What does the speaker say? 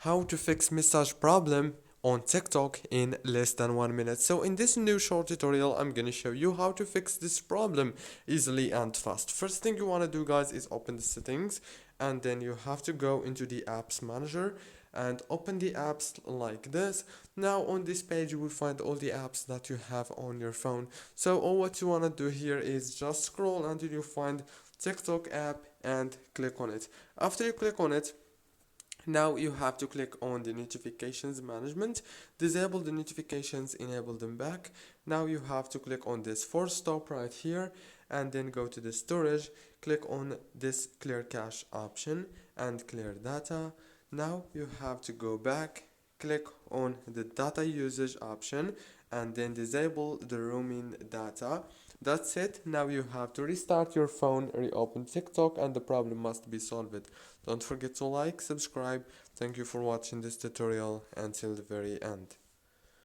how to fix message problem on TikTok in less than 1 minute. So in this new short tutorial, I'm gonna show you how to fix this problem easily and fast. First thing you want to do, guys, is open the settings, and then you have to go into the apps manager and open the apps like this. Now on this page you will find all the apps that you have on your phone. So all what you want to do here is just scroll until you find TikTok app and click on it. After you click on it, now you have to click on the notifications management, disable the notifications, enable them back. Now you have to click on this force stop right here, and then go to the storage, click on this clear cache option and clear data. Now you have to go back, click on the data usage option, and then disable the roaming data. That's it. Now you have to restart your phone, reopen TikTok, and the problem must be solved. Don't forget to like, subscribe. Thank you for watching this tutorial until the very end.